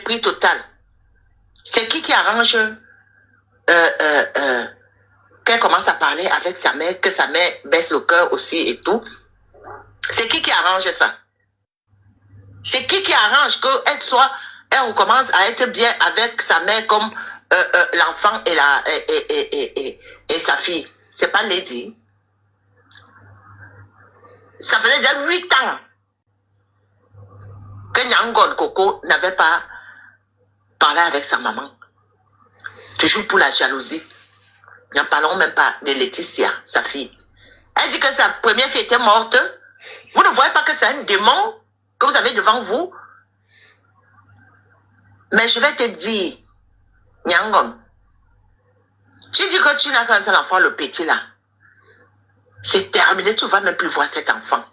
mépris total. C'est qui arrange qu'elle commence à parler avec sa mère, que sa mère baisse le cœur aussi et tout. C'est qui arrange ça? C'est qui arrange elle recommence à être bien avec sa mère comme l'enfant et sa fille. C'est pas Lady. Ça faisait déjà 8 ans que Nyangon Coco n'avait pas parlé avec sa maman. Toujours pour la jalousie. N'en parlons même pas de Laetitia, sa fille. Elle dit que sa première fille était morte. Vous ne voyez pas que c'est un démon que vous avez devant vous? Mais je vais te dire, Nyangon, tu dis que tu n'as qu'un seul enfant, le petit là. C'est terminé, tu ne vas même plus voir cet enfant.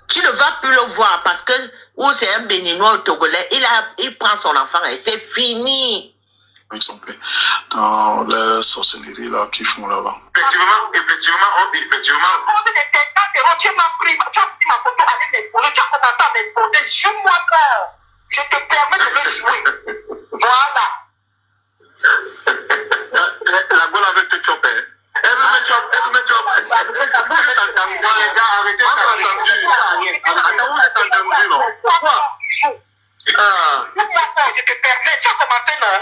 Tu ne vas plus le voir parce que, ou c'est un Béninois ou Togolais, il prend son enfant et c'est fini. Dans la sorcellerie là qu'ils font là-bas. Effectivement. Tu m'as pris ma photo avec mes photos, tu as commencé à m'exposer. Joue-moi peur. Je te permets de le jouer. Voilà. La gueule avec tes chopes. Elle veut me choper. Vous êtes entendu, les gars, arrêtez ça. Vous êtes entendu, non? Je te permets, tu as commencé, non?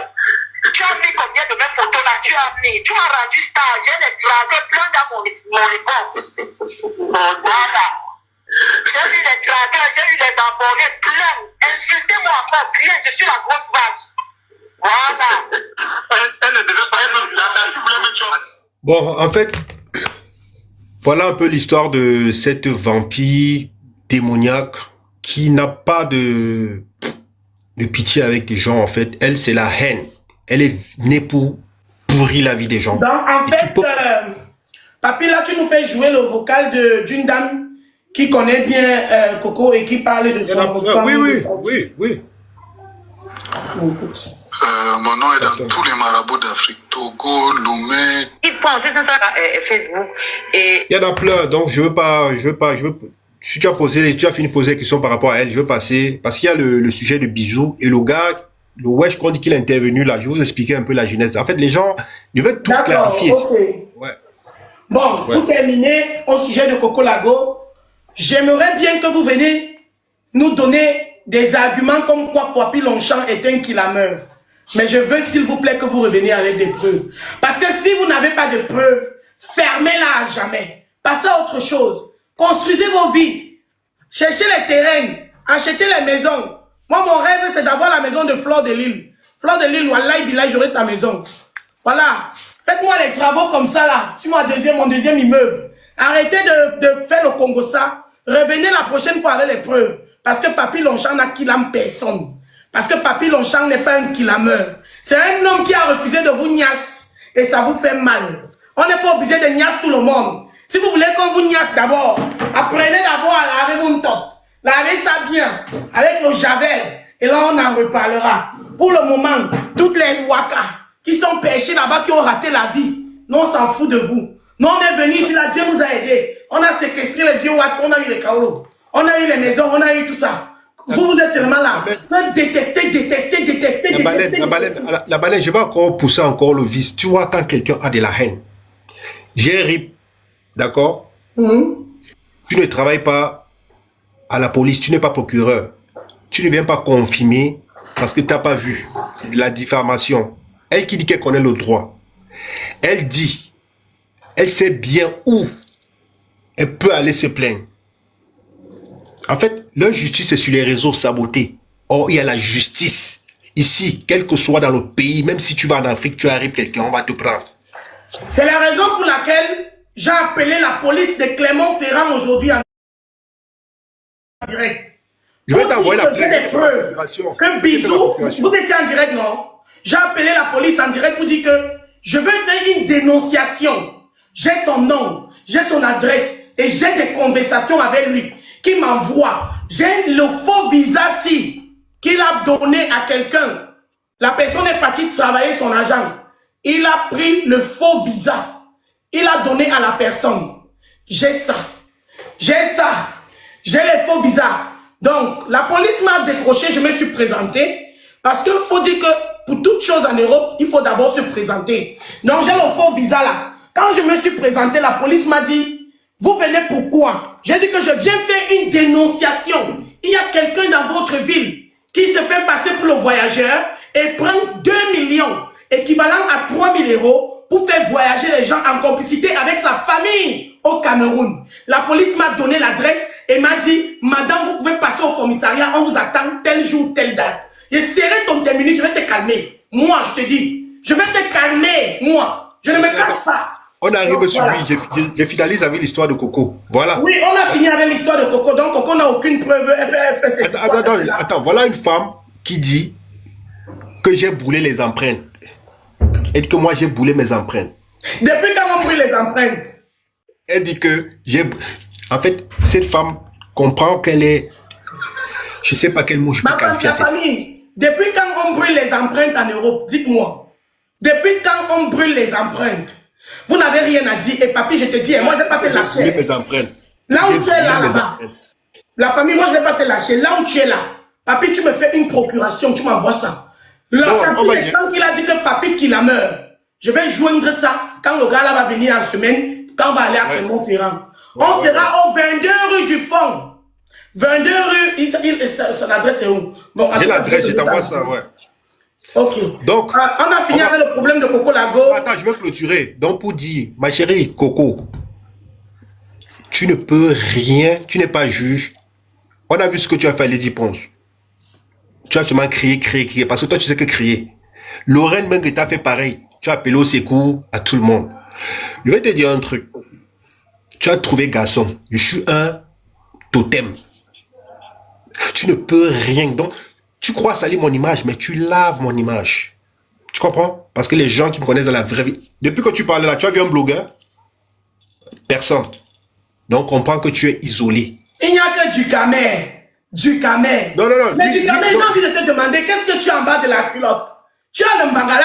Tu as mis combien de mes photos là? Tu as rendu star. J'ai les dragueurs plein dans mon réponse. Voilà. J'ai eu les dragueurs, j'ai eu les abonnés plein. Insultez-moi encore, bien, je suis la grosse vache. Voilà. Elle ne devait pas être là, si vous voulez me choper. Bon, en fait, voilà un peu l'histoire de cette vampire démoniaque qui n'a pas de pitié avec les gens, en fait. Elle, c'est la haine. Elle est née pour pourrir la vie des gens. Donc, en fait, Papi, là, tu nous fais jouer le vocal d'une dame qui connaît bien Coco et qui parle de son enfant. Oui. Mon nom est dans tous les marabouts d'Afrique. Togo, Lomé. Il prend aussi ça sur Facebook. Et... Il y en a plein, donc je veux pas. Si tu as fini de poser des questions par rapport à elle, je veux passer, parce qu'il y a le sujet de Bisou et le gars, le wesh qu'on dit qu'il est intervenu là, je vais vous expliquer un peu la genèse. En fait, les gens, je veux tout clarifier. Okay. Ouais. Bon, pour terminer au sujet de Coco Lago, j'aimerais bien que vous veniez nous donner des arguments comme quoi Papi Longchamp est un killameur. Mais je veux, s'il vous plaît, que vous reveniez avec des preuves. Parce que si vous n'avez pas de preuves, fermez-la à jamais. Passez à autre chose. Construisez vos vies. Cherchez les terrains. Achetez les maisons. Moi, mon rêve, c'est d'avoir la maison de Fleur de Lille. Fleur de Lille, Wallahi Billah, j'aurai ta maison. Voilà. Faites-moi les travaux comme ça, là. Sur mon deuxième immeuble. Arrêtez de faire le Congo ça. Revenez la prochaine fois avec les preuves. Parce que Papi Longchamp n'a killam personne. Parce que Papi Longchamp n'est pas un killameur. C'est un homme qui a refusé de vous niasse. Et ça vous fait mal. On n'est pas obligé de niasse tout le monde. Si vous voulez qu'on vous niasse d'abord, apprenez d'abord à laver vos top. Lavez ça bien. Avec le javel. Et là, on en reparlera. Pour le moment, toutes les wakas qui sont pêchés là-bas, qui ont raté la vie, nous, on s'en fout de vous. Nous, on est venus ici, là, Dieu nous a aidés. On a séquestré les vieux wakas, on a eu les kaolos. On a eu les maisons, on a eu tout ça. Vous êtes seulement là. Vous détestez. La baleine, je vais encore pousser encore le vice. Tu vois, quand quelqu'un a de la haine, j'ai RIP, d'accord? Tu ne travailles pas à la police, tu n'es pas procureur. Tu ne viens pas confirmer parce que tu n'as pas vu. C'est de la diffamation. Elle qui dit qu'elle connaît le droit. Elle dit, elle sait bien où elle peut aller se plaindre. En fait, leur justice est sur les réseaux sabotés. Or, il y a la justice. Ici, quel que soit dans le pays, même si tu vas en Afrique, tu arrives quelqu'un, on va te prendre. C'est la raison pour laquelle j'ai appelé la police de Clermont-Ferrand aujourd'hui en direct. Je vais t'envoyer la j'ai des preuves. Que Bisou, vous étiez en direct, non? J'ai appelé la police en direct pour dire que je veux faire une dénonciation. J'ai son nom, j'ai son adresse et j'ai des conversations avec lui qui m'envoie. J'ai le faux visa-ci qu'il a donné à quelqu'un. La personne est partie travailler son argent. Il a pris le faux visa. Il a donné à la personne. J'ai ça. J'ai ça. J'ai les faux visas. Donc, la police m'a décroché, je me suis présenté. Parce qu'il faut dire que pour toute chose en Europe, il faut d'abord se présenter. Donc, j'ai le faux visa là. Quand je me suis présenté, la police m'a dit, vous venez pourquoi? J'ai dit que je viens faire une dénonciation. Il y a quelqu'un dans votre ville qui se fait passer pour le voyageur et prend 2 millions, équivalent à 3 000 € pour faire voyager les gens en complicité avec sa famille au Cameroun. La police m'a donné l'adresse et m'a dit, madame, vous pouvez passer au commissariat, on vous attend tel jour, telle date. Je serai ton terminus, je vais te calmer. Moi, je te dis, je vais te calmer, moi. Je ne me cache pas. On arrive Donc, sur voilà. lui, je finalise avec l'histoire de Coco. Voilà. Oui, on a fini avec l'histoire de Coco, donc Coco n'a aucune preuve. Attends, voilà une femme qui dit que j'ai brûlé les empreintes. Elle dit que moi j'ai brûlé mes empreintes. Depuis quand on brûle les empreintes? Elle dit que j'ai... En fait, cette femme comprend qu'elle est... Je ne sais pas quel mot je peux qualifier. Ma famille, depuis quand on brûle les empreintes en Europe, dites-moi. Depuis quand on brûle les empreintes? Vous n'avez rien à dire. Et papi, je te dis, moi je ne vais pas te lâcher. J'ai brûlé mes empreintes. Là où tu es là-bas. La famille, moi je ne vais pas te lâcher. Là où tu es là. Papi, tu me fais une procuration, tu m'envoies ça. Là, quand il a dit que papi qu'il a meurt, je vais joindre ça quand le gars là va venir en semaine, quand on va aller à Clermont-Ferrand. On sera au 22 rue du Fond. 22 rue, son adresse est où? Bon, j'ai l'adresse, je t'envoie ça, ouais. Ok. Donc, on a fini avec le problème de Coco Lago. Attends, je vais clôturer. Donc, pour dire, ma chérie Coco, tu ne peux rien, tu n'es pas juge. On a vu ce que tu as fait à Lady Ponce. Tu as seulement crié, parce que toi, tu sais que crier. Lorraine Mengue t'a fait pareil. Tu as appelé au secours à tout le monde. Je vais te dire un truc. Tu as trouvé garçon. Je suis un totem. Tu ne peux rien. Donc, tu crois salir mon image, mais tu laves mon image. Tu comprends? Parce que les gens qui me connaissent dans la vraie vie... Depuis que tu parles là, tu as vu un blogueur? Personne. Donc, on comprend que tu es isolé. Il n'y a que du camé. Du camé. Non. Mais du camé, j'ai envie de te demander, qu'est-ce que tu as en bas de la culotte? Tu as le mbangala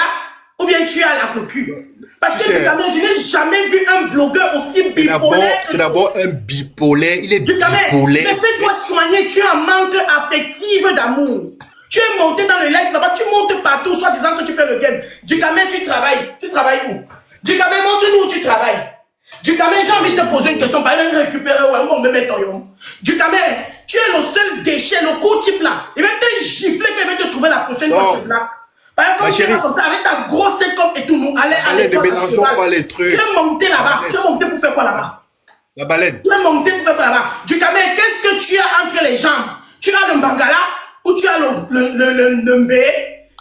ou bien tu as le cul? Parce que du camé, je n'ai jamais vu un blogueur aussi bipolaire. C'est d'abord un bipolaire. Il est bipolaire. Mais fais-toi soigner, tu as un manque affectif d'amour. Tu es monté dans le live là-bas, tu montes partout, soit disant que tu fais le game. Du camé, tu travailles. Tu travailles où? Du camé, montre-nous où tu travailles. Du camé, j'ai envie de te poser une question. Par exemple, récupérer on me met ton yon. Du camé, tu es le seul déchet, le coup type là. Il va te gifler qu'il va te trouver la prochaine fois chez Black. Par exemple, quand tu es là comme ça, avec ta grosse tête comme et tout, nous, allez, ne mélangeons pas les trucs. Tu es monté là-bas. Tu es monté pour faire quoi là-bas? La baleine. Tu es monté pour faire quoi là-bas? Du camé, qu'est-ce que tu as entre les jambes? Tu as le bangala ou tu as le mbé?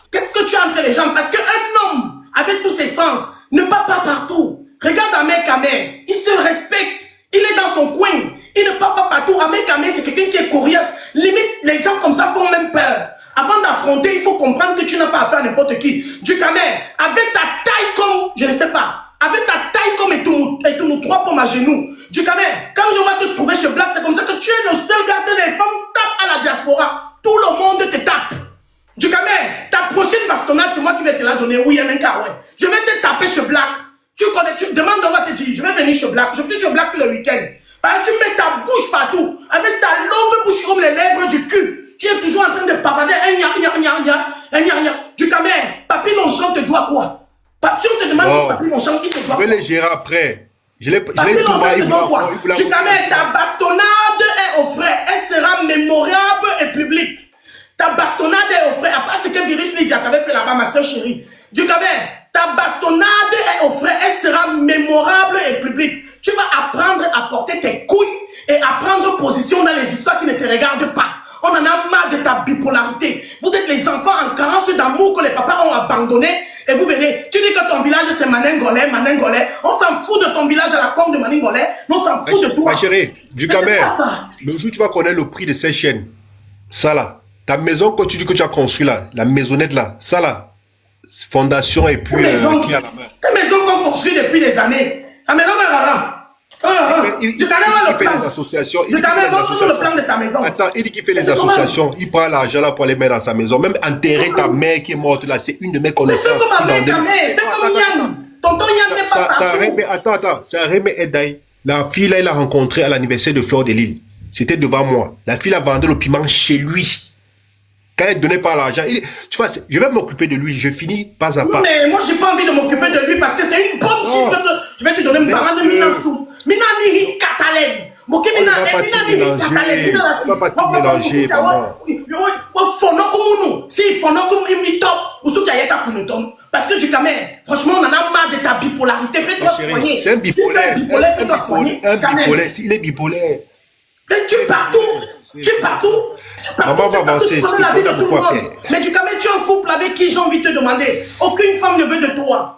Qu'est-ce que tu as entre les jambes? Parce qu'un homme, avec tous ses sens, ne part pas partout. Regarde Ahmed Kamé, il se respecte, il est dans son coin, il ne part pas partout. Ahmed Kamé, c'est quelqu'un qui est coriace. Limite, les gens comme ça font même peur. Avant d'affronter, il faut comprendre que tu n'as pas affaire à n'importe qui. Du Kamé, avec ta taille comme, je ne sais pas, avec ta taille comme et tout nous 3 pommes à genoux. Du Kamé, quand je vais te trouver chez Black, c'est comme ça que tu es le seul gars que les femmes tapent à la diaspora. Tout le monde te tape. Du Kamé, ta prochaine bastonnade, c'est moi qui vais te la donner. Oui, ouais. Je vais te taper chez Black. Tu connais, tu demandes, on va te dire, je vais venir chez Black. Je suis chez Black tout le week-end. Tu mets ta bouche partout, avec ta longue bouche comme les lèvres du cul. Tu es toujours en train de pavader Du Kamé, Papi Longchamp te doit quoi? Si on te demande Papi Longchamp, il te doit quoi? Je vais les gérer après. Je l'ai tout mal. Du Kamé, ta bastonnade est au frais. Elle sera mémorable et publique. Ta bastonnade est au frais. À part ce que Virus Lydia t'avait fait là-bas, ma soeur chérie. Du Kamé, ta bastonnade est au frais, elle sera mémorable et publique. Tu vas apprendre à porter tes couilles et à prendre position dans les histoires qui ne te regardent pas. On en a marre de ta bipolarité. Vous êtes les enfants en carence d'amour que les papas ont abandonné et vous venez. Tu dis que ton village c'est Manengolais. On s'en fout de ton village à la com de Manengolais. On s'en fout de toi. Ma chérie, du Kamé, le jour où tu vas connaître le prix de ces chaînes, ça là, ta maison que tu dis que tu as construit là, la maisonnette là, ça là, fondation et puis qui a la main. Ta maison qu'on construit depuis des années. La maison de Rara. Il fait les associations. Il montre le plan de ta maison. Attends, il dit qu'il fait les associations. Il prend l'argent là pour les mettre dans sa maison. Même enterrer ta mère qui est morte là, c'est une de mes connaissances. Mais fais comme ma mère, ta mère. Fais comme Yann. Tonton Yann n'est pas partout. Attends. C'est Rémé Edaï. La fille là, il a rencontré à l'anniversaire de Fleur de Lille. C'était devant moi. La fille a vendu le piment chez lui. Quand elle ne donnait pas l'argent, tu vois, je vais m'occuper de lui. Je finis pas à pas. Mais moi, j'ai pas envie de m'occuper de lui parce que c'est une bonne chiffre. Je vais te donner une parole de Mina sous. Mina ni Katalène. On ne va pas tout mélanger, maman. Si, parce que du Cameroun, franchement, on en a marre de ta bipolarité. Fais-toi soigner. C'est un bipolaire. Un bipolaire. Il est bipolaire. Mais tu es partout. Tu es partout. Maman va avancer. Tu connais la vie de tout le monde. Mais du Cameroun, tu es en couple avec qui j'ai envie de te demander. Aucune femme ne veut de toi.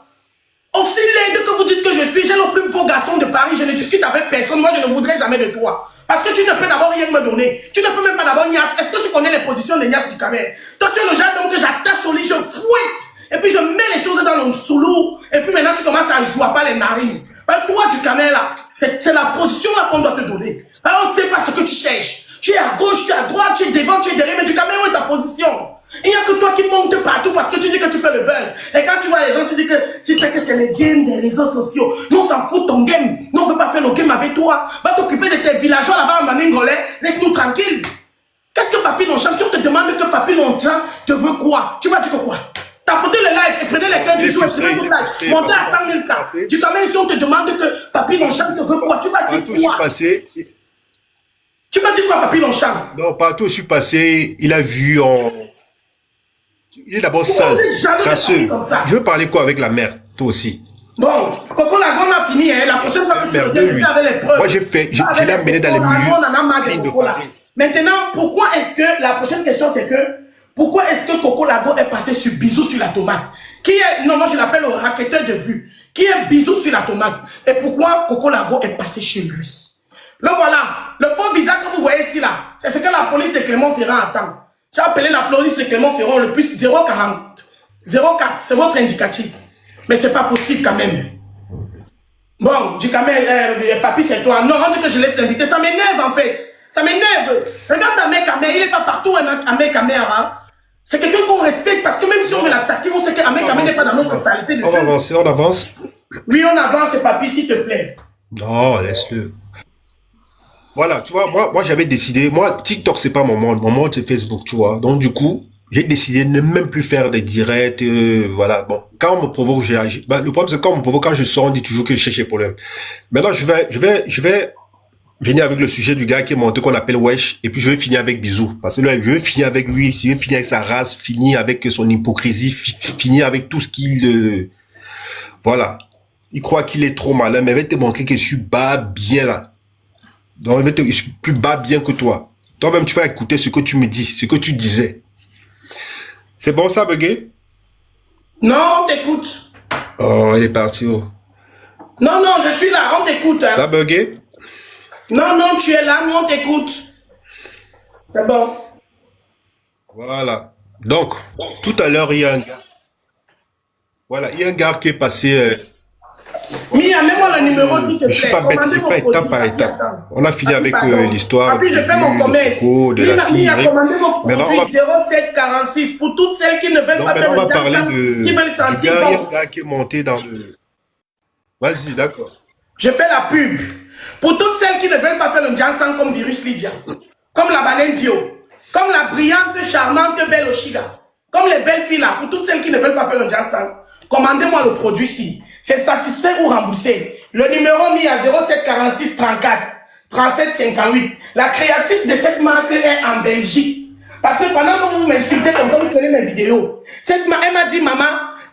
Aussi laide que vous dites que je suis, j'ai le plus beau garçon de Paris, je ne discute avec personne, moi je ne voudrais jamais de toi. Parce que tu ne peux d'abord rien me donner. Tu ne peux même pas d'abord Nias. Est-ce que tu connais les positions de Nias du Cameroun? Toi tu es le genre d'homme que j'attache au lit, je fouette. Et puis je mets les choses dans le soulou. Et puis maintenant tu commences à jouer pas les narines. Toi du Cameroun là, c'est la position là qu'on doit te donner. Alors, on ne sait pas ce que tu cherches. Tu es à gauche, tu es à droite, tu es devant, tu es derrière, mais du Cameroun où est ta position? Il n'y a que toi qui montes partout parce que tu dis que tu fais le buzz. Et quand tu vois les gens, tu dis que tu sais que c'est le game des réseaux sociaux. Nous, on s'en fout de ton game. Nous, on ne veut pas faire le game avec toi. Va t'occuper de tes villageois là-bas en Maningolais. Laisse-nous tranquille. Qu'est-ce que Papy Longchamp, si on te demande que Papy Longchamp te veut quoi? Tu vas dire que quoi? Tapotez le live et prenez les cœurs du jour et prenez ton live. Montez à 100 000 cas. Tu t'amènes si on te demande que Papy Longchamp te veut quoi? Tu vas dire quoi? Tu vas dire quoi, Papy Longchamp? Non, partout où je suis passé, il a vu il est d'abord sale, casseux. Je veux parler quoi avec la mère, toi aussi? Bon, Coco Lagon a fini, hein. La prochaine fois que tu reviens avec les preuves. Moi, je l'ai amené dans les milieux. Maintenant, pourquoi est-ce que, la prochaine question c'est que, pourquoi est-ce que Coco Lagon est passé sur Bisou sur la tomate? Qui est, non, moi je l'appelle le racketteur de vue. Qui est Bisou sur la tomate? Et pourquoi Coco Lagon est passé chez lui? Le voilà, le faux visa que vous voyez ici là, c'est ce que la police de Clément Ferrand attend. J'ai appelé la police de Clément Ferrand le plus 040, 04, c'est votre indicatif. Mais c'est pas possible quand même. Bon, du Cameroun, papy c'est toi. Non, on dit que je laisse l'inviter, ça m'énerve en fait. Ça m'énerve. Regarde ta mère Camer, il est pas partout Ahmed Camer. Hein. C'est quelqu'un qu'on respecte parce que même si on veut l'attaquer, on sait qu'Ahmed Camer n'est pas dans notre personnalité. On va avancer, on avance. Oui, on avance, papy, s'il te plaît. Non, laisse-le. Voilà, tu vois, moi j'avais décidé, moi TikTok c'est pas mon monde c'est Facebook, tu vois. Donc du coup, j'ai décidé de ne même plus faire des directs, voilà. Bon, quand on me provoque, j'ai agi. Bah, le problème c'est quand on me provoque, quand je sors, on dit toujours que je cherche les problèmes. Maintenant, je vais venir avec le sujet du gars qui est monté qu'on appelle Wesh, et puis je vais finir avec Bisou, parce que là, je vais finir avec lui, je vais finir avec sa race, finir avec son hypocrisie, finir avec tout ce qu'il, voilà. Il croit qu'il est trop malin, mais il va te montrer que je suis bas bien là. Donc, je suis plus bas bien que toi. Toi-même, tu vas écouter ce que tu me dis, ce que tu disais. C'est bon, ça, Bugué? Non, on t'écoute. Oh, il est parti. Oh. Non, je suis là, on t'écoute. Hein. Ça, Bugué? Non, tu es là, nous, on t'écoute. C'est bon. Voilà. Donc, tout à l'heure, il y a un gars. Voilà, il y a un gars qui est passé... Mia, mets-moi le numéro s'il te plaît. Je suis pas bête, je fais étape par étape. On a fini avec l'histoire. Puis je fais mon commerce. Mia, commandez vos produits 0746 pour toutes celles qui ne veulent pas faire le jam, qui veulent sentir bon. Il y a un gars qui est monté dans le... Vas-y, d'accord. Je fais la pub. Pour toutes celles qui ne veulent pas faire le jam comme Virus Lydia, comme la banane bio, comme la brillante, charmante, belle Oshiga, comme les belles filles là, pour toutes celles qui ne veulent pas faire le jam commandez-moi le produit ici. C'est satisfait ou remboursé. Le numéro mis à 0746 34 37 58. La créatrice de cette marque est en Belgique. Parce que pendant que vous m'insultez comme vous prenez mes vidéos, elle m'a dit, maman,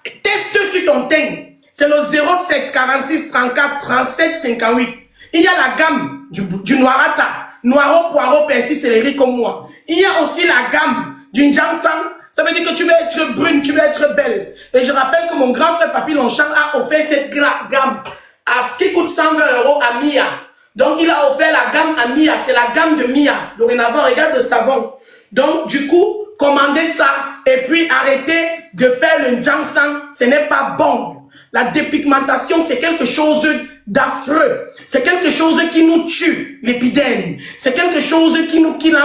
teste sur ton teint. C'est le 07 46 34 37 58. Il y a la gamme du noirata, noiro, poireau, persil, céleri comme moi. Il y a aussi la gamme du Jansang. Ça veut dire que tu veux être brune, tu veux être belle. Et je rappelle que mon grand frère Papy Longchamp a offert cette gamme à ce qui coûte 120 € à Mia. Donc il a offert la gamme à Mia, c'est la gamme de Mia. Dorénavant, regarde le savon. Donc du coup, commandez ça et puis arrêtez de faire le Jansang, ce n'est pas bon. La dépigmentation, c'est quelque chose d'affreux. C'est quelque chose qui nous tue, l'épidémie. C'est quelque chose qui nous kill.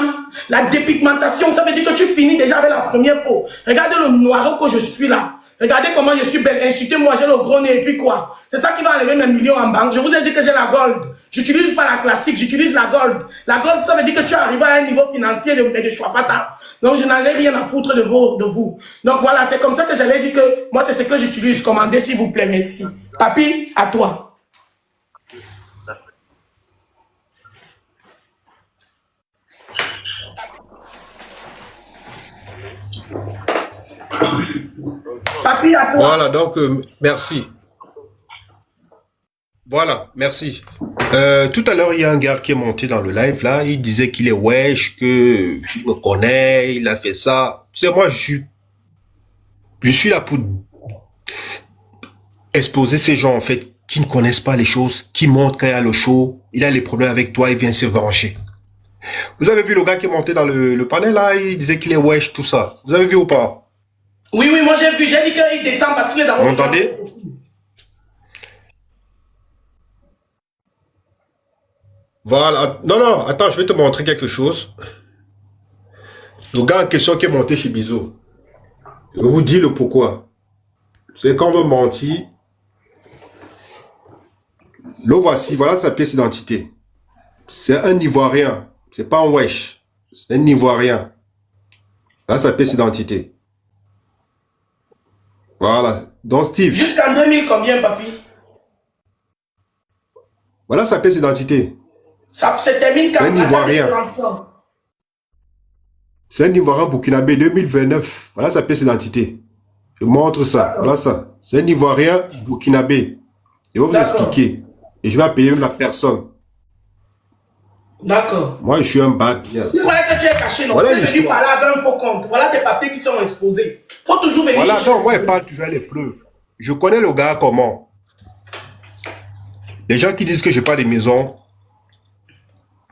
La dépigmentation, ça veut dire que tu finis déjà avec la première peau. Regardez le noir que je suis là. Regardez comment je suis belle. Insultez-moi, j'ai le gros nez et puis quoi? C'est ça qui va enlever mes millions en banque. Je vous ai dit que j'ai la gold. J'utilise pas la classique, j'utilise la gold. La gold, ça veut dire que tu arrives à un niveau financier de choix pas. Donc, je n'en ai rien à foutre de vous. Donc, voilà, c'est comme ça que j'allais dire que moi, c'est ce que j'utilise. Commandez, s'il vous plaît, merci. Papi, à toi. Papi, à toi. Voilà, donc, merci. Voilà, merci. Tout à l'heure, il y a un gars qui est monté dans le live, là. Il disait qu'il est wesh, qu'il me connaît, il a fait ça. Tu sais, moi, je suis là pour exposer ces gens, en fait, qui ne connaissent pas les choses, qui montent quand il y a le show, il a les problèmes avec toi, il vient se venger. Vous avez vu le gars qui est monté dans le panel, là, il disait qu'il est wesh, tout ça. Vous avez vu ou pas? Oui, moi j'ai vu, j'ai dit qu'il descend parce qu'il est d'abord... Vous entendez? Voilà. Non, attends, je vais te montrer quelque chose. Le gars en question qui est monté chez Bizot. Je vous dis le pourquoi. C'est quand on veut mentir. Le voici, voilà sa pièce d'identité. C'est un Ivoirien. C'est pas un wesh. C'est un Ivoirien. Voilà sa pièce d'identité. Voilà. Donc Steve. Jusqu'en 2000 combien, papi? Voilà sa pièce d'identité. Ça se termine quand un Ivoirien. C'est un Ivoirien burkinabé 2029. Voilà sa pièce d'identité. Je montre ça. Voilà ça. C'est un Ivoirien burkinabé. Je vais vous expliquer. Et je vais payer la personne. D'accord. Moi, je suis un bad bien. Tu croyais que tu es caché, non? Voilà tu es venu parler avec un faux compte. Voilà tes papiers qui sont exposés. Faut toujours venir voilà, chercher. non, moi, je parle toujours les preuves. Je connais le gars comment. Les gens qui disent que je n'ai pas de maison,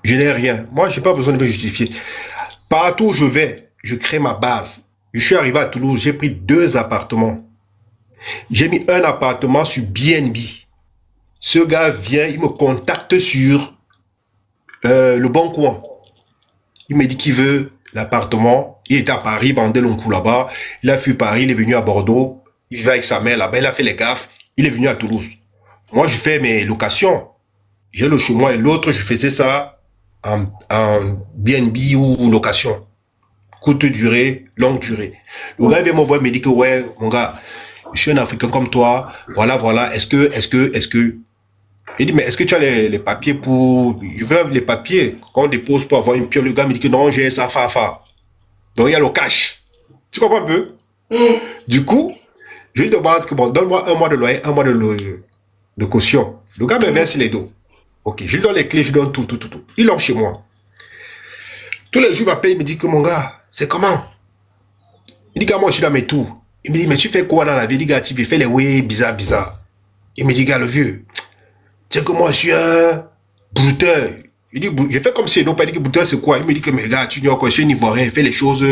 je n'ai rien. Moi, je n'ai pas besoin de me justifier. Partout où je vais, je crée ma base. Je suis arrivé à Toulouse, j'ai pris 2 appartements. J'ai mis un appartement sur BNB. Ce gars vient, il me contacte sur le Bon Coin. Il me dit qu'il veut l'appartement. Il était à Paris, vendait long coup là-bas. Il a fui Paris, il est venu à Bordeaux. Il vivait avec sa mère là-bas, il a fait les gaffes. Il est venu à Toulouse. Moi, je fais mes locations. J'ai le chez moi et l'autre, je faisais ça en BNB ou location. Courte durée, longue durée. Le gars vient m'envoyer, me dit que ouais, mon gars, je suis un Africain comme toi. Voilà. Est-ce que... Il dit, mais est-ce que tu as les papiers pour... Je veux les papiers qu'on dépose pour avoir une pierre. Le gars me dit que non, j'ai ça, Donc, il y a le cash. Tu comprends un peu? Du coup, je lui demande que, bon, donne-moi 1 mois de loyer, 1 mois de caution. Le gars me verse les dos. Ok, je lui donne les clés, je lui donne tout. Ils l'ont chez moi. Tous les jours, il m'appelle, il me dit que, mon gars, c'est comment? Il dit que moi, je suis dans mes tours. Il me dit, mais tu fais quoi dans la vie? Il dit, gars, tu fais les oui, bizarre. Il me dit, gars, le vieux, tu sais que moi, je suis un brouteur. Il dit, je fais comme si il n'a pas dit que brouteur, c'est quoi? Il me dit que, mais gars, tu ignores quoi, je suis un Ivoirien, il fait les choses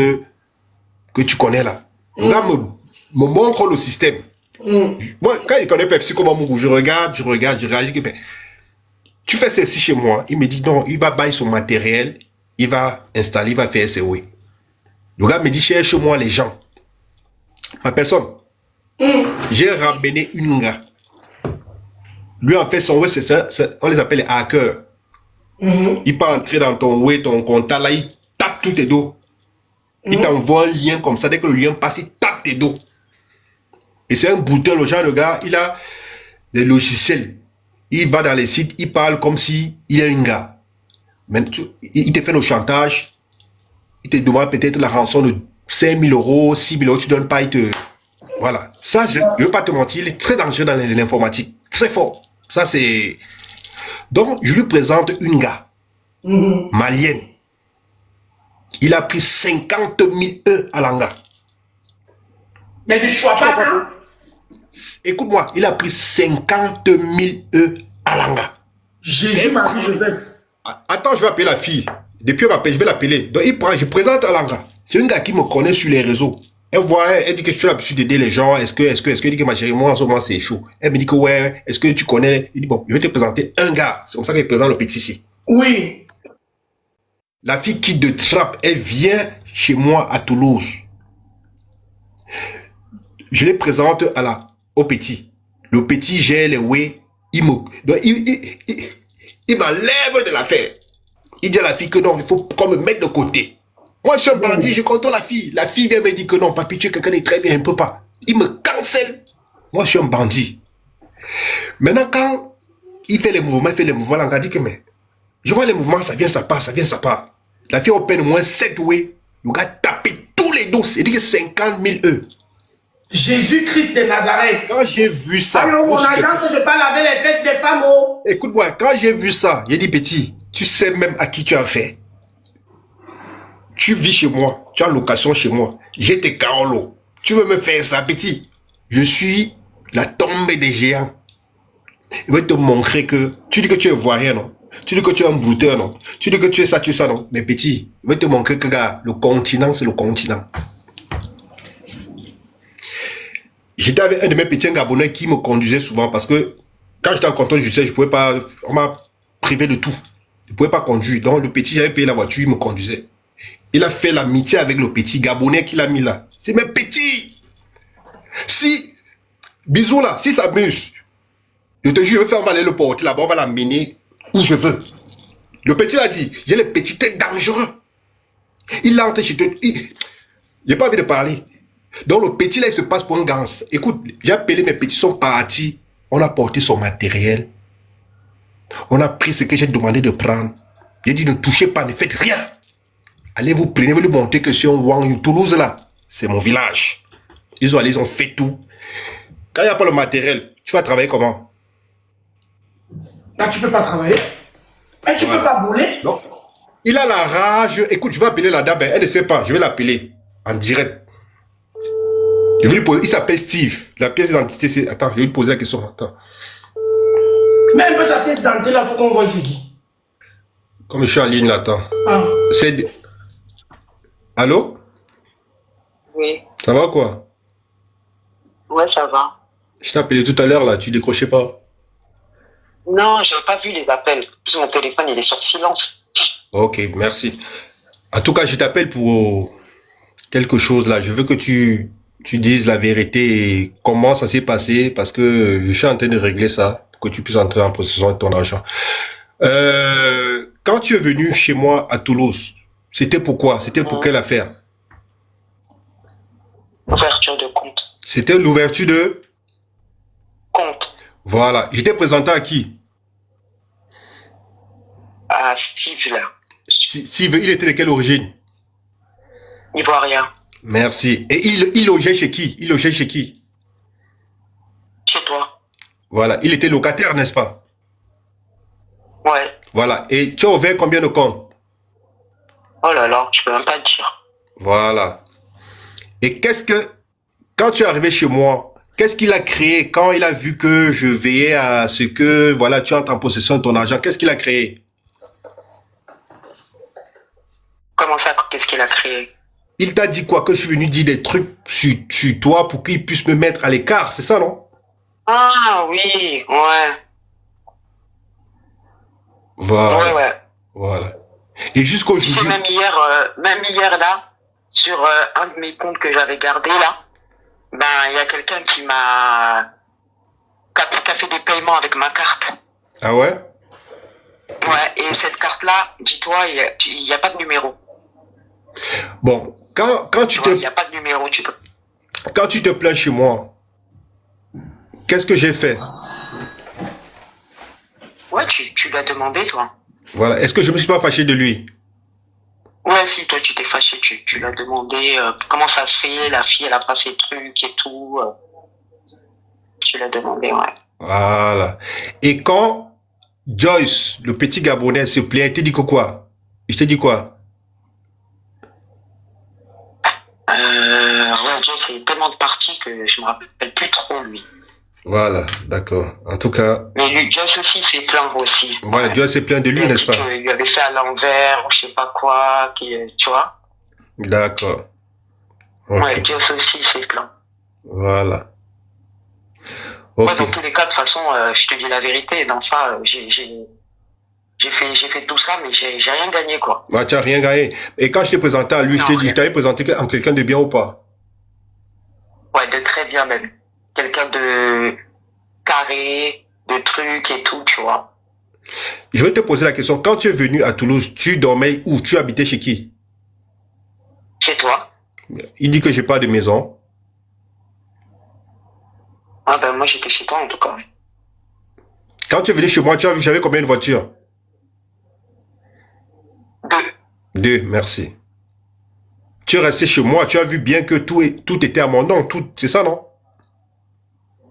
que tu connais là. Le gars me montre le système. Moi, quand il connaît Pepsi comme mon goût, je regarde, je réagis. Mais, tu fais ceci chez moi. Il me dit, non, il va bailler son matériel, il va installer, il va faire SEO. Le gars me dit, cherche-moi les gens. Ma personne. J'ai ramené une gars. Lui, en fait, son web, c'est ça, on les appelle les hackers. Il peut entrer dans ton web, ton contact, là, il tape tous tes dos. Il t'envoie un lien comme ça. Dès que le lien passe, il tape tes dos. Et c'est un bouteur, le genre, le gars, il a des logiciels. Il va dans les sites, il parle comme si il est un gars. Mais il te fait le chantage. Il te demande peut-être la rançon de 5 000 euros, 6 000 euros, tu ne donnes pas, il te... Voilà. Ça, je ne veux pas te mentir, il est très dangereux dans l'informatique. Très fort. Ça, c'est... Donc, je lui présente une gars, malienne. Il a pris 50 000 E à l'anga. Mais du choix pas. Écoute-moi, il a pris 50 000 E à l'anga. Jésus-Marie-Joseph. Attends, je vais appeler la fille. Depuis, elle m'appelle, je vais l'appeler. Donc, je présente Alanga. C'est une gars qui me connaît sur les réseaux. Elle voit, elle dit que tu as l'habitude d'aider les gens. Est-ce que, elle dit que ma chérie, moi, en ce moment, c'est chaud. Elle me dit que ouais, est-ce que tu connais? Il dit, bon, je vais te présenter un gars. C'est comme ça qu'elle présente le petit ici. Oui. La fille quitte de Trappes, elle vient chez moi à Toulouse. Je les présente au petit. Le petit gère les ouais. Il m'enlève de l'affaire. Il dit à la fille que non, il faut qu'on me mette de côté. Moi, je suis un bandit, je contrôle la fille. La fille vient me dire que non, papi, tu es quelqu'un de très bien, il ne peut pas. Il me cancelle. Moi, je suis un bandit. Maintenant, quand il fait les mouvements, là, on a dit que, mais, je vois les mouvements, ça vient, ça part, ça vient, ça part. La fille, on peine au moins 7 ouais. Le gars tapé tous les dos, c'est-à-dire 50 000 E. Jésus-Christ de Nazareth. Quand j'ai vu ça... Alors, mon agent, que je parle avec les fesses des femmes, oh. Écoute-moi, quand j'ai vu ça, j'ai dit, petit, tu sais même à qui tu as fait. Tu vis chez moi, tu as location chez moi. J'ai tes carolos. Tu veux me faire ça, petit? Je suis la tombe des géants. Je vais te montrer que... Tu dis que tu es voyant, non? Tu dis que tu es un brouteur, non? Tu dis que tu es ça, non? Mais petit, je vais te montrer que, gars, le continent, c'est le continent. J'étais avec un de mes petits Gabonais qui me conduisait souvent parce que quand j'étais en contrôle judiciaire, je pouvais pas... On m'a privé de tout. Je ne pouvais pas conduire. Donc, le petit, j'avais payé la voiture, il me conduisait. Il a fait l'amitié avec le petit Gabonais qu'il a mis là. C'est mes petits. Si... Bisous là, si ça s'amuse, je te jure, je vais faire aller le porter là-bas, on va l'amener où je veux. Le petit l'a dit, j'ai les petits très dangereux. Il entre chez toi. J'ai pas envie de parler. Donc le petit là, il se passe pour un gans. Écoute, j'ai appelé mes petits, sont partis. On a porté son matériel. On a pris ce que j'ai demandé de prendre. J'ai dit, ne touchez pas, ne faites rien. Allez vous prenez, vous lui montrer que c'est un Wang Toulouse là. C'est mon village. Ils ont fait tout. Quand il n'y a pas le matériel, tu vas travailler comment? Là, tu peux pas travailler. Mais tu peux pas voler. Non. Il a la rage. Écoute, je vais appeler la dame. Elle ne sait pas. Je vais l'appeler en direct. Je vais lui poser. Il s'appelle Steve. La pièce d'identité, c'est... Attends, je vais lui poser la question. Attends. Mais un peu sa pièce d'identité, là, faut qu'on voit c'est qui. Comme je suis en ligne, là, attends. Ah. C'est... Allô? Oui. Ça va quoi? Ouais, ça va. Je t'ai appelé tout à l'heure, là. Tu décrochais pas. Non, j'ai pas vu les appels. Parce que mon téléphone, il est sur silence. Ok, merci. En tout cas, je t'appelle pour quelque chose, là. Je veux que tu dises la vérité et comment ça s'est passé, parce que je suis en train de régler ça, pour que tu puisses entrer en possession de ton argent. Quand tu es venu chez moi à Toulouse, c'était pourquoi? C'était pour quelle affaire? Ouverture de compte. C'était l'ouverture de... Compte. Voilà. J'étais présenté à qui? À Steve, là. Steve, il était de quelle origine? Ivoirien. Merci. Et il logeait chez qui? Il logeait chez qui? Chez toi. Voilà. Il était locataire, n'est-ce pas? Ouais. Voilà. Et tu as ouvert combien de comptes? Oh là là, je peux même pas te dire. Voilà. Et qu'est-ce que... Quand tu es arrivé chez moi, qu'est-ce qu'il a créé quand il a vu que je veillais à ce que, voilà, tu entres en possession de ton argent? Qu'est-ce qu'il a créé? Comment ça, qu'est-ce qu'il a créé? Il t'a dit quoi? Que je suis venu dire des trucs sur toi pour qu'il puisse me mettre à l'écart, c'est ça, non? Ah oui, ouais. Voilà. Ouais. Voilà. Et jusqu'aujourd'hui... Tu sais, même hier là, sur un de mes comptes que j'avais gardé là, ben, il y a quelqu'un qui a fait des paiements avec ma carte. Ah ouais? Ouais, et cette carte-là, dis-toi, il n'y a pas de numéro. Bon, quand tu Il n'y a pas de numéro, quand tu te plains chez moi, qu'est-ce que j'ai fait? Ouais, tu l'as demandé, toi. Voilà. Est-ce que je me suis pas fâché de lui? Ouais, si, toi, tu t'es fâché, tu l'as demandé comment ça se fait, la fille, elle a pas ses trucs et tout. Tu l'as demandé, ouais. Voilà. Et quand Joyce, le petit Gabonais, se plaint, il te dit que quoi? Je te dis quoi? Ouais, Joyce, c'est tellement de parties que je me rappelle plus trop, lui. Voilà, d'accord. En tout cas... Mais lui, Joyce aussi s'est plaint aussi. Voilà, ouais. Joyce s'est plaint de lui, n'est-ce pas? Il lui avait fait à l'envers, ou je sais pas quoi, tu vois. D'accord. Okay. Ouais, Joyce aussi s'est plaint. Voilà. Okay. Okay. Ouais, dans tous les cas, de toute façon, je te dis la vérité, dans ça, j'ai fait tout ça, mais j'ai rien gagné, quoi. Bah, tu n'as rien gagné. Et quand je t'ai présenté à lui, je t'ai dit, je t'avais présenté en quelqu'un de bien ou pas? Ouais, de très bien même. Quelqu'un de carré, de trucs et tout, tu vois. Je vais te poser la question. Quand tu es venu à Toulouse, tu dormais où? Tu habitais chez qui? Chez toi? Il dit que j'ai pas de maison. Ah ben moi j'étais chez toi en tout cas. Quand tu es venu chez moi, tu as vu, j'avais combien de voitures? 2. 2, merci. Tu es resté chez moi, tu as vu bien que tout était à mon nom, tout, c'est ça, non?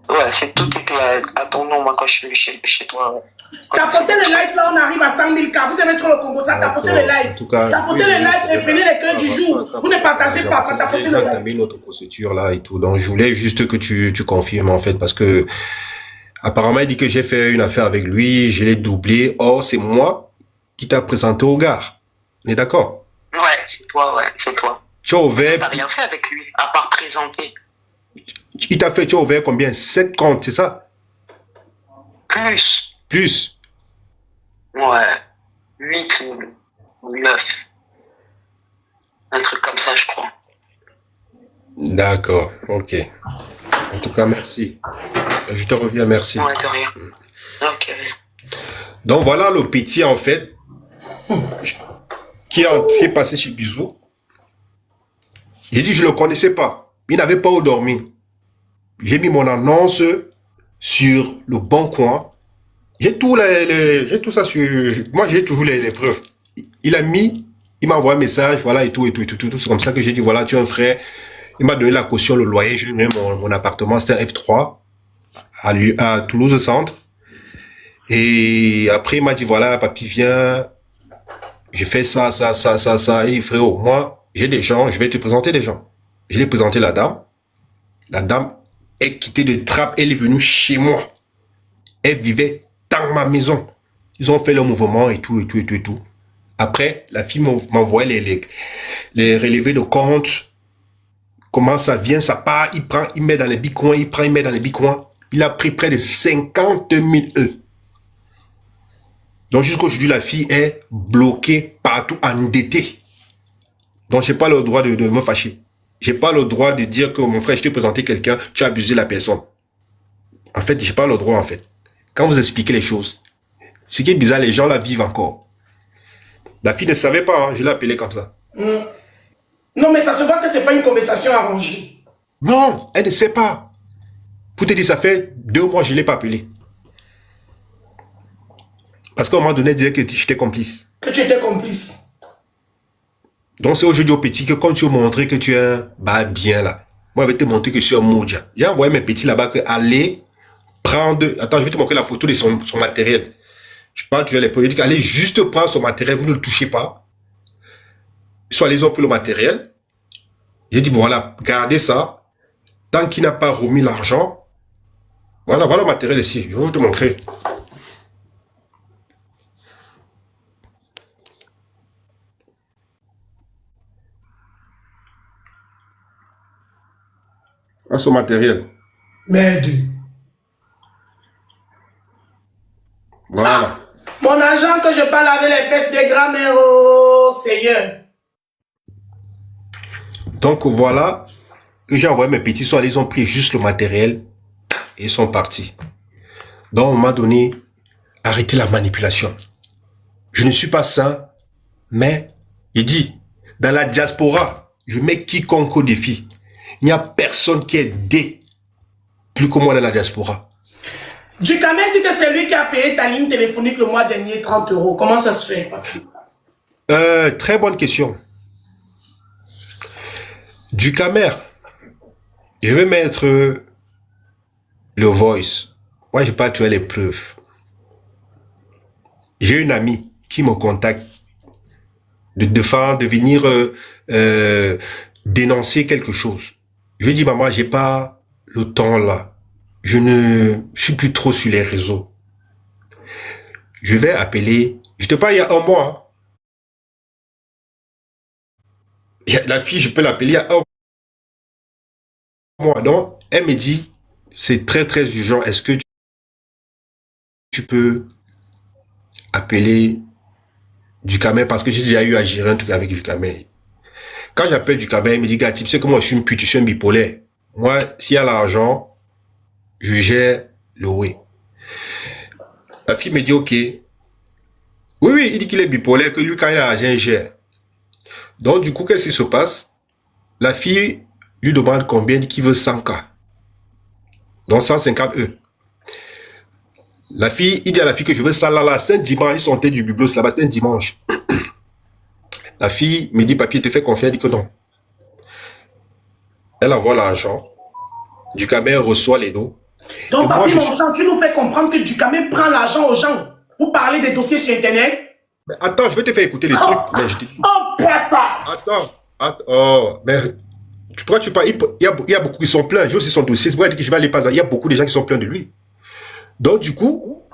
Ouais, tout était à ton nom, moi, quand je suis venu chez toi. Ouais. Tapotez le live, là, on arrive à 100 000 cas. Vous aimez trop le Congo, ça, tapotez le live. En tout cas, tapotez le live et prenez les cœurs du jour. Vous ne partagez pas, tapotez le live. J'ai entamé notre procédure là et tout, donc je voulais juste que tu confirmes en fait, parce que apparemment il dit que j'ai fait une affaire avec lui, je l'ai doublé, or c'est moi qui t'a présenté au gars. On est d'accord? Ouais, c'est toi. Tu as ouvert... T'as rien fait avec lui, à part présenter. Il t'a fait, tu as ouvert combien? 7 comptes, c'est ça? Plus. Plus? Ouais. 8 ou 9. Un truc comme ça, je crois. D'accord, ok. En tout cas, merci. Je te reviens, merci. Ouais, de rien. Ok. Donc voilà le petit, en fait, qui est passé chez Bisou. J'ai dit, je ne le connaissais pas. Il n'avait pas où dormir. J'ai mis mon annonce sur le bon coin. J'ai tout, j'ai tout ça sur... Moi, j'ai toujours les preuves. Il m'a envoyé un message, voilà, et tout. C'est comme ça que j'ai dit, voilà, tu es un frère. Il m'a donné la caution, le loyer. J'ai donné mon appartement, c'était un F3 à Toulouse Centre. Et après, il m'a dit, voilà, papy, viens. J'ai fait ça. Et frérot, moi, j'ai des gens, je vais te présenter des gens. Je l'ai présenté la dame. La dame est quittée de Trappes, elle est venue chez moi. Elle vivait dans ma maison. Ils ont fait le mouvement et tout. Après, la fille m'envoie les relevés de compte. Comment ça vient, ça part, il met dans les bitcoins, il met dans les bitcoins. Il a pris près de 50 000 €. Donc jusqu'à aujourd'hui, la fille est bloquée partout, endettée. Donc j'ai pas le droit de me fâcher. J'ai pas le droit de dire que mon frère, je t'ai présenté quelqu'un, tu as abusé la personne. En fait, j'ai pas le droit, en fait. Quand vous expliquez les choses, ce qui est bizarre, les gens la vivent encore. La fille ne savait pas, hein, je l'ai appelée comme ça. Non, mais ça se voit que c'est pas une conversation arrangée. Non, elle ne sait pas. Pour te dire, ça fait 2 mois, je ne l'ai pas appelée. Parce qu'à un moment donné, elle disait que j'étais complice. Que tu étais complice. Donc c'est aujourd'hui au petit que quand tu veux montrer que tu es bien là, moi je vais te montrer que je suis un moudja. J'ai envoyé mes petits là-bas que allez prendre... Attends, je vais te montrer la photo de son matériel. Je parle toujours les politiques. Allez juste prendre son matériel, vous ne le touchez pas. Soit les ont pris le matériel. J'ai dit voilà, gardez ça. Tant qu'il n'a pas remis l'argent, voilà le matériel ici. Je vais vous te montrer. À son matériel. Merde. Voilà. Mon argent que je parle avec les fesses des grand-mères, oh Seigneur. Donc voilà que j'ai envoyé mes petits soins. Ils ont pris juste le matériel et ils sont partis. Donc on m'a donné arrêtez la manipulation. Je ne suis pas saint, mais il dit dans la diaspora, je mets quiconque au défi. Il n'y a personne qui est dé plus que moi dans la diaspora. Ducamel dit que c'est lui qui a payé ta ligne téléphonique le mois dernier, 30 €. Comment ça se fait, papi? Très bonne question. Ducamer, je vais mettre le voice. Moi, je n'ai pas tué les preuves. J'ai une amie qui me contacte de venir dénoncer quelque chose. Je lui dis, maman, j'ai pas le temps là. Je ne suis plus trop sur les réseaux. Je vais appeler. Je te parle il y a 1 mois. La fille, je peux l'appeler il y a 1 mois. Donc, elle me dit, c'est très très urgent. Est-ce que tu peux appeler Ducamel? Parce que j'ai déjà eu à gérer un truc avec Ducamel. Quand j'appelle Ducamel, il me dit, gars, tu sais que moi je suis une pute, je suis un bipolaire. Moi, s'il y a l'argent, je gère le oui. La fille me dit, ok. Oui, il dit qu'il est bipolaire, que lui, quand il a l'argent, il gère. Donc, du coup, qu'est-ce qui se passe? La fille lui demande combien, il dit qu'il veut 100K. Donc, 150 E. La fille, il dit à la fille que je veux ça là, c'est un dimanche, ils sont du biblos là-bas, c'est un dimanche. La fille me dit, papier, te fait confiance, elle dit que non. Elle envoie l'argent. Ducamel reçoit les dos. Donc, papi, mon sang, tu nous fais comprendre que Ducamel prend l'argent aux gens pour parler des dossiers sur Internet. Mais attends, je vais te faire écouter les trucs. Mais je te... Oh, papa! Attends. Oh, mais tu pourras, tu parles. Il y a beaucoup qui sont pleins. J'ai aussi son dossier. C'est pour dire que je vais aller pas. Il y a beaucoup de gens qui sont pleins de lui. Donc, du coup,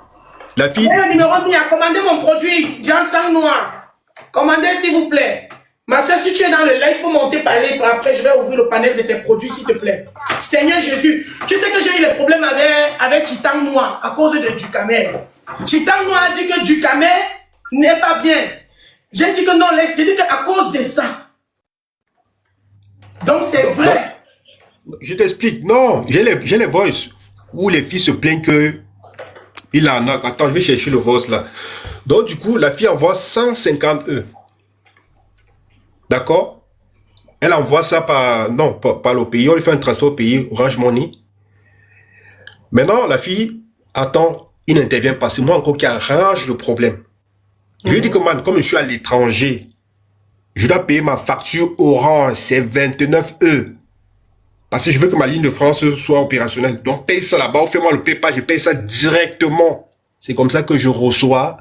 la fille. Le numéro mien, commandez mon produit, Jean Sang Noir. Commandez, s'il vous plaît. Ma soeur, si tu es dans le live, il faut monter par les bras. Après, je vais ouvrir le panel de tes produits, s'il te plaît. Seigneur Jésus, tu sais que j'ai eu des problèmes avec Titan Noir à cause de Ducamel. Titan Noir a dit que Ducamel n'est pas bien. J'ai dit que non, j'ai dit qu'à cause de ça. Donc, c'est vrai. Non, je t'explique. Non, j'ai les voices où les filles se plaignent que il en a. Attends, je vais chercher le voice là. Donc, du coup, la fille envoie 150 E. D'accord? Elle envoie ça par le pays. On lui fait un transfert au pays, Orange Money. Maintenant, la fille attend, il n'intervient pas. C'est moi encore qui arrange le problème. Je lui dis que, man, comme je suis à l'étranger, je dois payer ma facture Orange, c'est 29 E. Parce que je veux que ma ligne de France soit opérationnelle. Donc, paye ça là-bas, fais-moi le PayPal, je paye ça directement. C'est comme ça que je reçois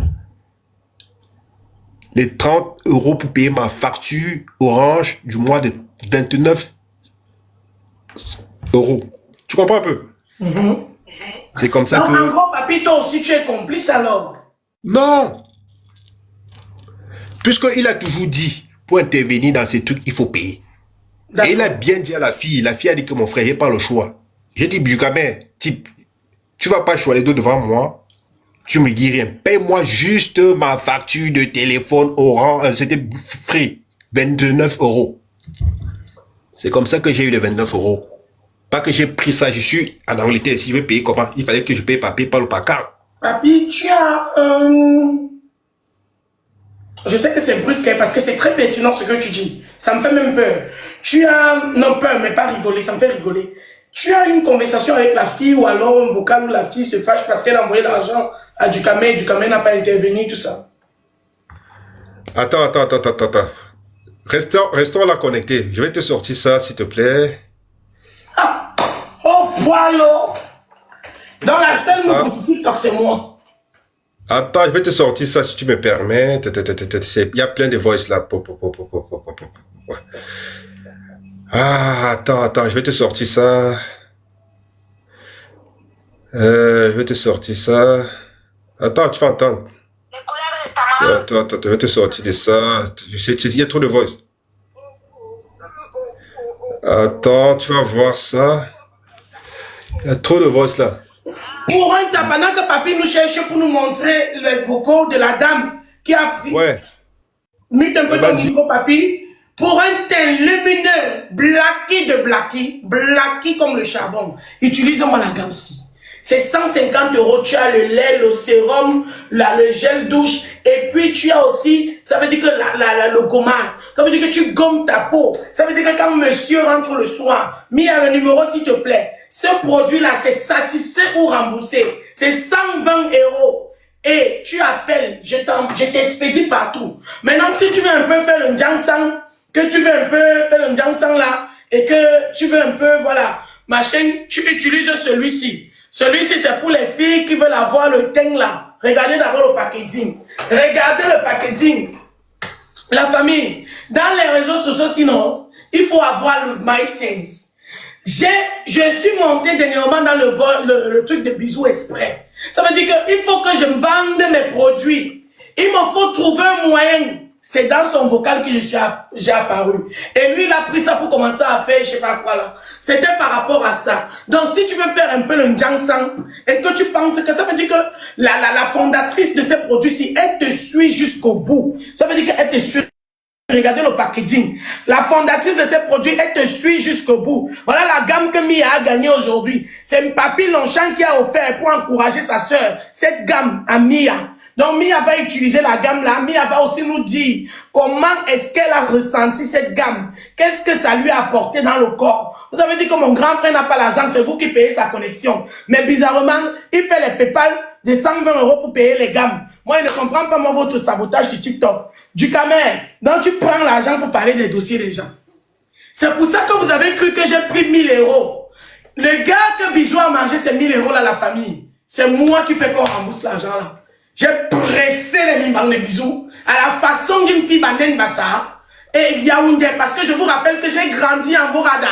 les 30 € pour payer ma facture Orange du mois de 29 €. Tu comprends un peu? C'est comme ça non, que... en gros, papi, toi aussi, tu es complice alors? Non! Puisqu'il a toujours dit, pour intervenir dans ces trucs, il faut payer. Et il a bien dit à la fille a dit que mon frère, j'ai pas le choix. J'ai dit, Ducamel, type, tu vas pas choisir les deux devant moi. Tu me dis rien. Paye-moi juste ma facture de téléphone Orange. C'était free. 29 €. C'est comme ça que j'ai eu les 29 €. Pas que j'ai pris ça. Je suis en Angleterre. Si je veux payer comment? Il fallait que je paye par PayPal ou par carte. Papi, tu as Je sais que c'est brusque parce que c'est très pertinent ce que tu dis. Ça me fait même peur. Tu as... Non, peur, mais pas rigoler. Ça me fait rigoler. Tu as une conversation avec la fille ou alors un vocal où la fille se fâche parce qu'elle a envoyé l'argent à Ducamel. Ducamel n'a pas intervenu, tout ça. Attends. Restons là connectés. Je vais te sortir ça, s'il te plaît. Ah! Oh, poilo! Dans la scène, mon TikTok, c'est moi. Attends, je vais te sortir ça, si tu me permets. Il y a plein de voices là. Ah, attends, je vais te sortir ça. Je vais te sortir ça. Attends, tu vas entendre. Attends, je vais te sortir de ça. Il y a trop de voix. Attends, tu vas voir ça. Il y a trop de voix là. Pour un temps, pendant que papi nous cherche pour nous montrer le coco de la dame qui a pris. Ouais. Mute un peu ton micro, papi. Pour un teint lumineux, blacky comme le charbon, utilise-moi la gamme ci. C'est 150 €, tu as le lait, le sérum, le gel douche, et puis tu as aussi, ça veut dire que le gommage, ça veut dire que tu gommes ta peau, ça veut dire que quand monsieur rentre le soir, mis à le numéro s'il te plaît, ce produit-là, c'est satisfait ou remboursé, c'est 120 €. Et tu appelles, je t'expédie partout. Maintenant, si tu veux un peu faire le Jiangsang, que tu veux un peu faire le Jiangsang là, et que tu veux un peu, voilà, machin, tu utilises celui-ci. Celui-ci, c'est pour les filles qui veulent avoir le teint là. Regardez d'abord le packaging. Regardez le packaging. La famille, dans les réseaux sociaux, sinon, il faut avoir le MySense. Je suis monté dernièrement dans le truc de bisous exprès. Ça veut dire qu'il faut que je vende mes produits. Il me faut trouver un moyen. C'est dans son vocal que j'ai apparu. Et lui, il a pris ça pour commencer à faire, je sais pas quoi là. C'était par rapport à ça. Donc, si tu veux faire un peu le Jiangsang, et que tu penses que ça veut dire que la fondatrice de ces produits-ci, elle te suit jusqu'au bout. Ça veut dire qu'elle te suit. Regardez le packaging. La fondatrice de ces produits, elle te suit jusqu'au bout. Voilà la gamme que Mia a gagnée aujourd'hui. C'est Papy Longchamp qui a offert pour encourager sa sœur cette gamme à Mia. Donc Mia va utiliser la gamme là. Mia va aussi nous dire comment est-ce qu'elle a ressenti cette gamme. Qu'est-ce que ça lui a apporté dans le corps. Vous avez dit que mon grand frère n'a pas l'argent, c'est vous qui payez sa connexion. Mais bizarrement, il fait les PayPal de 120 € pour payer les gammes. Moi, je ne comprends pas moi votre sabotage sur TikTok. Du camère, donc tu prends l'argent pour parler des dossiers des gens. C'est pour ça que vous avez cru que j'ai pris 1000 €. Le gars que Bisou a mangé ces 1000 € là, la famille, c'est moi qui fais qu'on rembourse l'argent là. J'ai pressé les mimbangs de Bisou à la façon d'une fille Banen Bassa et Yaoundé, parce que je vous rappelle que j'ai grandi en Vorada.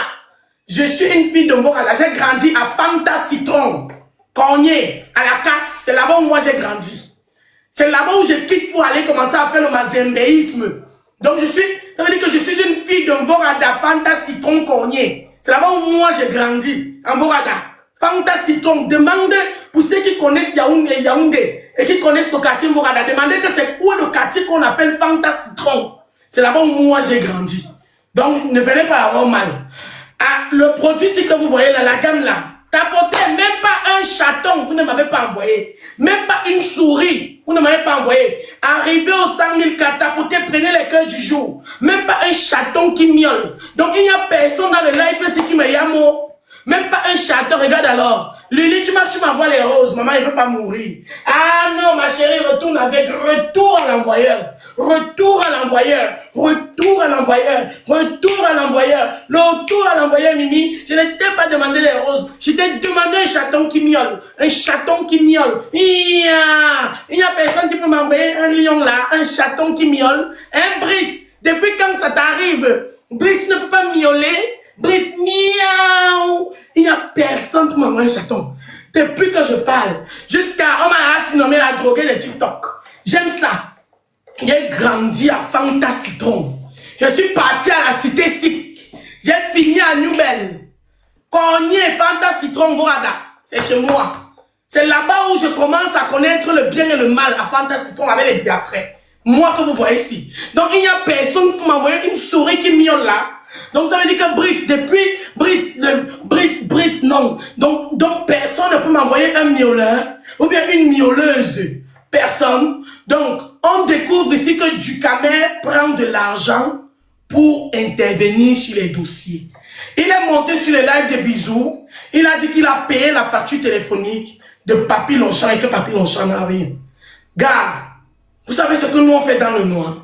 Je suis une fille de Vorada. J'ai grandi à Fanta Citron, Cornier, à la casse. C'est là-bas où moi j'ai grandi. C'est là-bas où je quitte pour aller commencer à faire le mazembéisme. Donc ça veut dire que je suis une fille de Vorada, Fanta Citron, Cornier. C'est là-bas où moi j'ai grandi, en Vorada. Fanta Citron, demandez pour ceux qui connaissent Yaoundé et qui connaissent le quartier Vorada, demandez que c'est où le quartier qu'on appelle Fanta Citron. C'est là-bas où moi j'ai grandi. Donc ne venez pas avoir mal. Ah, le produit, c'est que vous voyez là, la gamme là, tapotez même pas un chaton, vous ne m'avez pas envoyé. Même pas une souris, vous ne m'avez pas envoyé. Arrivez aux 100 000 cas, tapotez, prenez les cœurs du jour. Même pas un chaton qui miaule. Donc il n'y a personne dans le live, c'est qui me yamo. Même pas un chaton, regarde alors. Lili, tu m'envoies les roses, maman, il veut pas mourir. Ah non, ma chérie, retourne avec, retour à l'envoyeur. Retour à l'envoyeur, retour à l'envoyeur, retour à l'envoyeur, le retour à l'envoyeur, Mimi. Je ne t'ai pas demandé les roses, je t'ai demandé un chaton qui miaule, un chaton qui miaule. Il n'y a personne qui peut m'envoyer un lion là, un chaton qui miaule. Hein, Brice, depuis quand ça t'arrive? Brice ne peut pas miauler, Brice miaou. Il n'y a personne pour m'envoyer un chaton. Depuis que je parle, jusqu'à on m'a nommé la droguée de TikTok. J'aime ça. J'ai grandi à Fanta Citron. Je suis parti à la cité SIC. J'ai fini à Nouvelle. Cornier, Fanta Citron, Vorada. C'est chez moi. C'est là-bas où je commence à connaître le bien et le mal à Fanta Citron avec les diaphragmes. Moi que vous voyez ici. Donc il n'y a personne pour m'envoyer une souris qui miaule là. Donc ça veut dire que Brice, depuis Brice, non. Donc personne ne peut m'envoyer un miauleur ou bien une miauleuse. Personne. Donc, on découvre ici que Ducamer prend de l'argent pour intervenir sur les dossiers. Il est monté sur le live de Bisou. Il a dit qu'il a payé la facture téléphonique de Papy Longchamp et que Papy Longchamp n'a rien. Gars, vous savez ce que nous on fait dans le noir?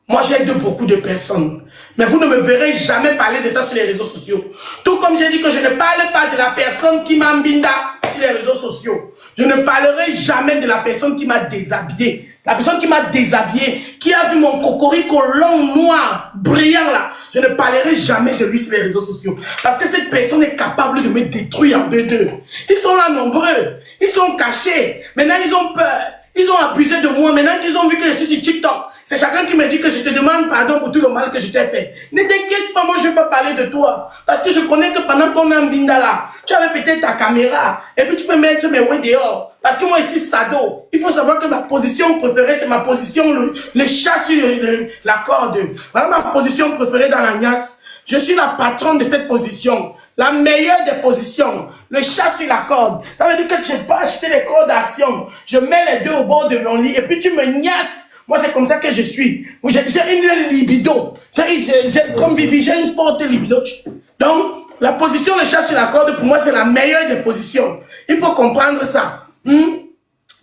Moi, j'aide beaucoup de personnes. Mais vous ne me verrez jamais parler de ça sur les réseaux sociaux. Tout comme j'ai dit que je ne parle pas de la personne qui m'a mbinda sur les réseaux sociaux. Je ne parlerai jamais de la personne qui m'a déshabillé. La personne qui m'a déshabillé, qui a vu mon cocorico long, noir, brillant là. Je ne parlerai jamais de lui sur les réseaux sociaux. Parce que cette personne est capable de me détruire en deux. Ils sont là nombreux. Ils sont cachés. Maintenant, ils ont peur. Ils ont abusé de moi. Maintenant qu'ils ont vu que je suis sur TikTok. C'est chacun qui me dit que je te demande pardon pour tout le mal que je t'ai fait. Ne t'inquiète pas, moi je ne vais pas parler de toi. Parce que je connais que pendant qu'on est en binda là, tu avais peut-être ta caméra. Et puis tu peux mettre mes ouais dehors. Parce que moi ici, Sado, il faut savoir que ma position préférée, c'est ma position, le chat sur la corde. Voilà ma position préférée dans la niasse. Je suis la patronne de cette position. La meilleure des positions. Le chat sur la corde. Ça veut dire que je n'ai pas acheté les cordes d'action. Je mets les deux au bord de mon lit et puis tu me niasses. Moi, c'est comme ça que je suis. J'ai une libido. Comme Vivi, j'ai une forte libido. Donc, la position le chat sur la corde, pour moi, c'est la meilleure des positions. Il faut comprendre ça. Il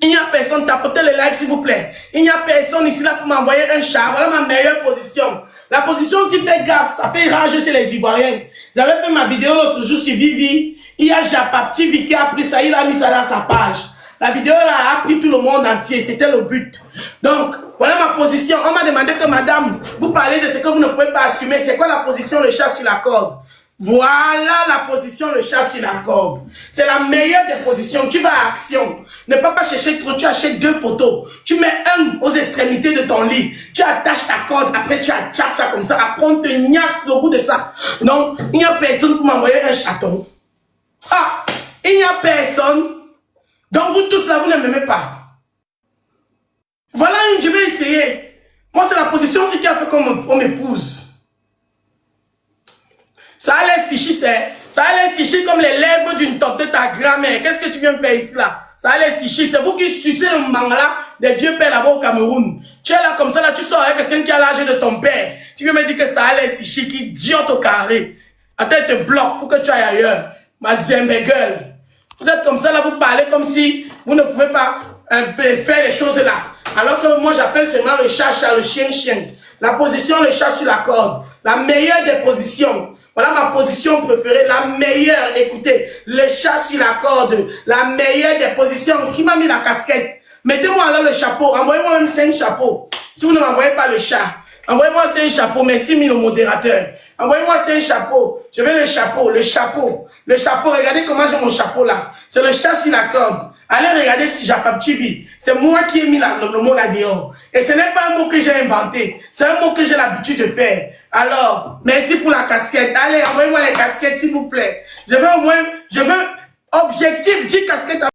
n'y a personne, tapotez le like, s'il vous plaît. Il n'y a personne ici là pour m'envoyer un chat. Voilà ma meilleure position. La position, si fait gaffe, ça fait rage chez les Ivoiriens. J'avais fait ma vidéo l'autre jour sur Vivi. Il y a Japapti qui a pris ça, il a mis ça dans sa page. La vidéo là a pris tout le monde entier, c'était le but. Donc, voilà ma position. On m'a demandé que madame, vous parlez de ce que vous ne pouvez pas assumer. C'est quoi la position, le chat sur la corde? Voilà la position, le chat sur la corde. C'est la meilleure des positions. Tu vas à action. Ne pas chercher trop, tu achètes 2 poteaux. Tu mets un aux extrémités de ton lit. Tu attaches ta corde, après tu attrapes ça comme ça. Après on te niasse le bout de ça. Donc, il n'y a personne pour m'envoyer un chaton. Ah, il n'y a personne. Donc vous tous là, vous ne m'aimez pas. Voilà, je vais essayer. Moi, c'est la position aussi qui a fait qu'on m'épouse. Ça a l'air sichi, ça a l'air sichi comme les lèvres d'une tante de ta grand-mère. Qu'est-ce que tu viens faire ici là? Ça a l'air sichi. C'est vous qui sucez le mangala des vieux pères là-bas au Cameroun. Tu es là comme ça, là, tu sors avec quelqu'un qui a l'âge de ton père. Tu viens me dire que ça a l'air sichi, qui idiote au carré. Attends, te bloque pour que tu ailles ailleurs. Ma gueule. Vous êtes comme ça, là, vous parlez comme si vous ne pouvez pas faire les choses là. Alors que moi, j'appelle seulement le chat, le chien. La position, le chat sur la corde. La meilleure des positions. Voilà ma position préférée, la meilleure. Écoutez, le chat sur la corde. La meilleure des positions. Qui m'a mis la casquette? Mettez-moi alors le chapeau. Envoyez-moi même 5 chapeaux. Si vous ne m'envoyez pas le chat, envoyez-moi 5 chapeaux. Merci, mille au modérateur. Envoyez-moi 5 chapeaux. Je veux le chapeau. Regardez comment j'ai mon chapeau là. C'est le chat sur la corde. Allez regarder si Japap TV. C'est moi qui ai mis le mot là dehors. Et ce n'est pas un mot que j'ai inventé. C'est un mot que j'ai l'habitude de faire. Alors, merci pour la casquette. Allez, envoyez-moi les casquettes s'il vous plaît. Je veux objectif 10 casquettes.